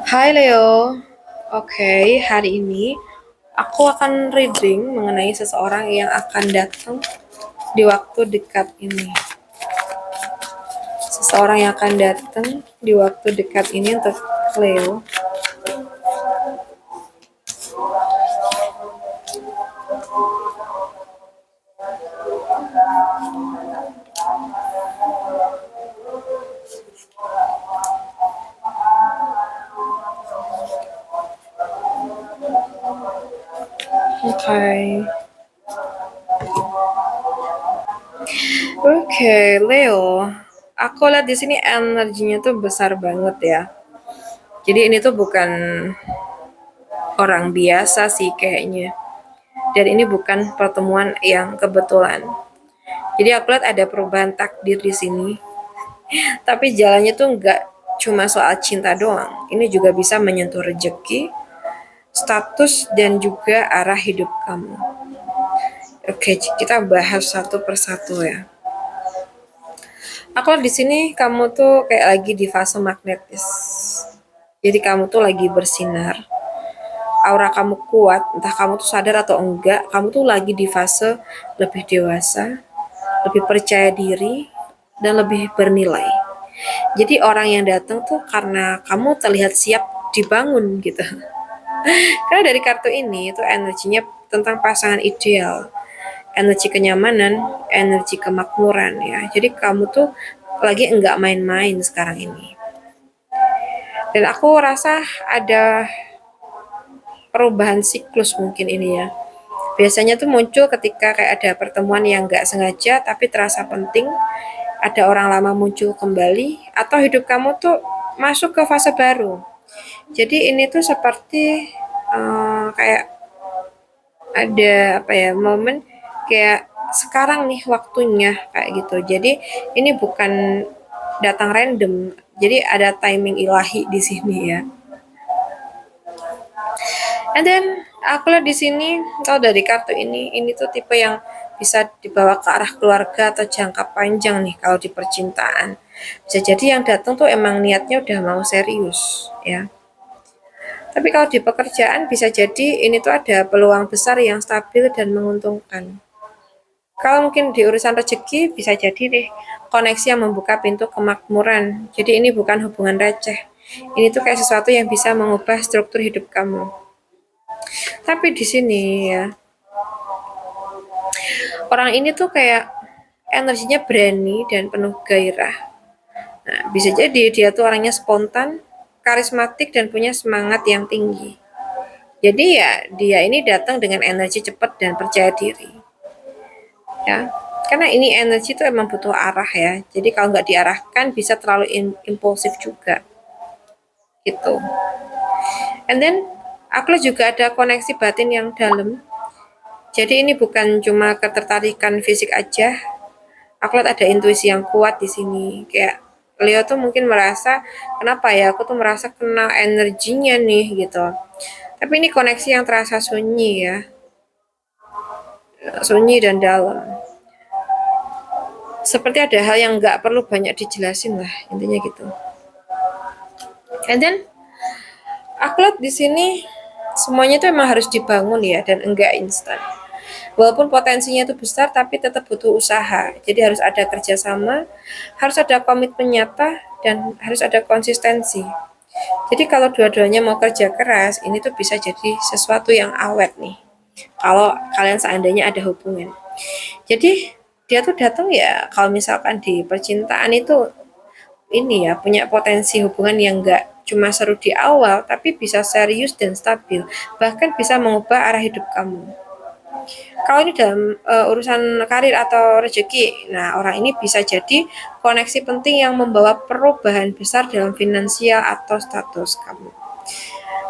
Hai Leo, oke, hari ini aku akan reading mengenai seseorang yang akan datang di waktu dekat ini. Seseorang yang akan datang di waktu dekat ini untuk Leo. Oke, oke, Leo. Aku lihat di sini energinya tuh besar banget ya. Jadi ini tuh bukan orang biasa sih kayaknya. Dan ini bukan pertemuan yang kebetulan. Jadi aku lihat ada perubahan takdir di sini. Tapi jalannya tuh nggak cuma soal cinta doang. Ini juga bisa menyentuh rejeki, status, dan juga arah hidup kamu. Oke, kita bahas satu persatu ya. Aku di sini kamu tuh kayak lagi di fase magnetis. Jadi kamu tuh lagi bersinar. Aura kamu kuat, entah kamu tuh sadar atau enggak, kamu tuh lagi di fase lebih dewasa, lebih percaya diri, dan lebih bernilai. Jadi orang yang datang tuh karena kamu terlihat siap dibangun gitu. Karena dari kartu ini itu energinya tentang pasangan ideal, energi kenyamanan, energi kemakmuran ya. Jadi kamu tuh lagi enggak main-main sekarang ini. Dan aku rasa ada perubahan siklus mungkin ini ya. Biasanya tuh muncul ketika kayak ada pertemuan yang enggak sengaja tapi terasa penting, ada orang lama muncul kembali, atau hidup kamu tuh masuk ke fase baru. Jadi ini tuh seperti kayak ada apa ya momen kayak sekarang nih waktunya kayak gitu. Jadi ini bukan datang random. Jadi ada timing ilahi di sini ya. And then aku lihat di sini kalau dari kartu ini tuh tipe yang bisa dibawa ke arah keluarga atau jangka panjang nih kalau di percintaan. Bisa jadi yang datang tuh emang niatnya udah mau serius ya. Tapi kalau di pekerjaan bisa jadi ini tuh ada peluang besar yang stabil dan menguntungkan. Kalau mungkin di urusan rezeki bisa jadi deh koneksi yang membuka pintu kemakmuran. Jadi ini bukan hubungan receh. Ini tuh kayak sesuatu yang bisa mengubah struktur hidup kamu. Tapi di sini ya, orang ini tuh kayak energinya berani dan penuh gairah. Nah, bisa jadi dia tuh orangnya spontan, karismatik dan punya semangat yang tinggi. Jadi ya dia ini datang dengan energi cepat dan percaya diri. Ya, karena ini energi itu emang butuh arah ya. Jadi kalau nggak diarahkan bisa terlalu impulsif juga gitu. And then aku juga ada koneksi batin yang dalam. Jadi ini bukan cuma ketertarikan fisik aja. Aku lihat ada intuisi yang kuat di sini. Kayak Leo tuh mungkin merasa kenapa ya aku tuh merasa kena energinya nih gitu. Tapi ini koneksi yang terasa sunyi ya, sunyi dan dalam. Seperti ada hal yang nggak perlu banyak dijelasin lah intinya gitu. And then aku lihat di sini semuanya itu emang harus dibangun ya dan enggak instan. Walaupun potensinya itu besar tapi tetap butuh usaha. Jadi harus ada kerjasama, harus ada komitmen nyata dan harus ada konsistensi. Jadi kalau dua-duanya mau kerja keras, ini tuh bisa jadi sesuatu yang awet nih. Kalau kalian seandainya ada hubungan. Jadi dia tuh datang ya kalau misalkan di percintaan itu ini ya punya potensi hubungan yang enggak cuma seru di awal tapi bisa serius dan stabil bahkan bisa mengubah arah hidup kamu. Kalau ini dalam urusan karir atau rezeki, nah orang ini bisa jadi koneksi penting yang membawa perubahan besar dalam finansial atau status kamu.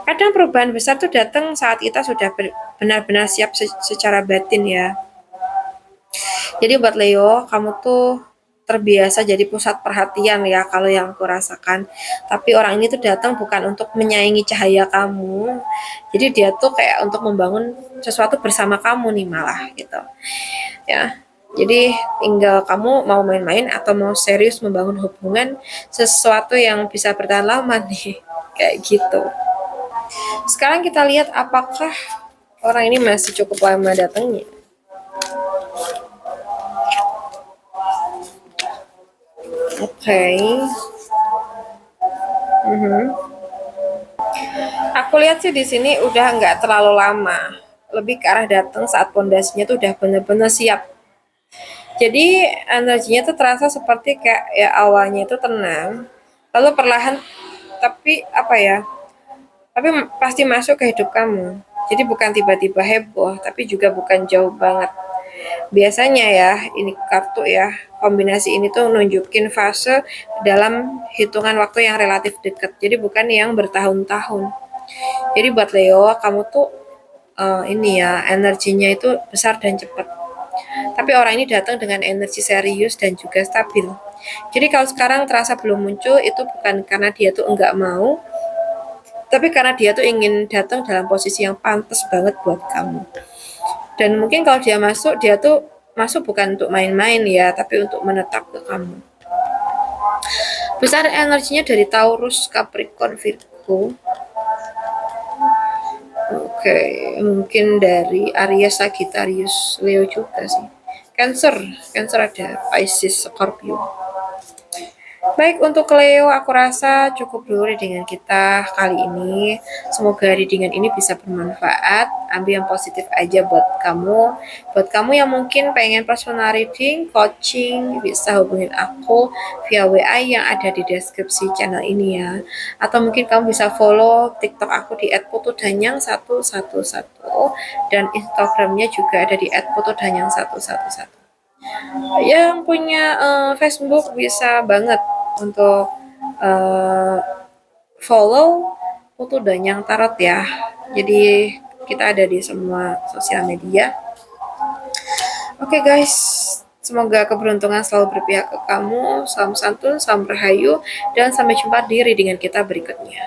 Kadang perubahan besar tuh datang saat kita sudah benar-benar siap secara batin ya. Jadi buat Leo, kamu tuh terbiasa jadi pusat perhatian ya kalau yang aku rasakan. Tapi orang ini tuh datang bukan untuk menyaingi cahaya kamu. Jadi dia tuh kayak untuk membangun sesuatu bersama kamu nih malah gitu. Ya. Jadi tinggal kamu mau main-main atau mau serius membangun hubungan sesuatu yang bisa bertahan lama nih. kayak gitu. Sekarang kita lihat apakah orang ini masih cukup lama datangnya. Oke. Aku lihat sih di sini udah nggak terlalu lama. Lebih ke arah datang saat pondasinya tuh udah bener-bener siap. Jadi energinya tuh terasa seperti kayak ya awalnya itu tenang, lalu perlahan tapi apa ya? Tapi pasti masuk ke hidup kamu. Jadi bukan tiba-tiba heboh, tapi juga bukan jauh banget. Biasanya ya, ini kartu ya, kombinasi ini tuh nunjukin fase dalam hitungan waktu yang relatif dekat. Jadi bukan yang bertahun-tahun. Jadi buat Leo, kamu tuh ini ya, energinya itu besar dan cepat. Tapi orang ini datang dengan energi serius dan juga stabil. Jadi kalau sekarang terasa belum muncul, itu bukan karena dia tuh enggak mau, tapi karena dia tuh ingin datang dalam posisi yang pantas banget buat kamu. Dan mungkin kalau dia tuh masuk bukan untuk main-main ya, tapi untuk menetap ke kamu. Besar energinya dari Taurus, Capricorn, Virgo. Oke, mungkin dari Aries, Sagittarius, Leo juga sih. Cancer, Cancer ada Pisces, Scorpio. Baik, untuk Leo aku rasa cukup dulu dengan kita kali ini. Semoga readingan ini bisa bermanfaat. Ambil yang positif aja buat kamu. Buat kamu yang mungkin pengen personal reading, coaching, bisa hubungin aku via WA yang ada di deskripsi channel ini ya. Atau mungkin kamu bisa follow TikTok aku di @putudanyang111 dan Instagramnya juga ada di @putudanyang111. Yang punya Facebook bisa banget untuk uh, follow Putu Danyang Tarot ya. Jadi kita ada di semua sosial media. Oke guys, semoga keberuntungan selalu berpihak ke kamu. Salam santun, salam rahayu, dan sampai jumpa di readingan kita berikutnya.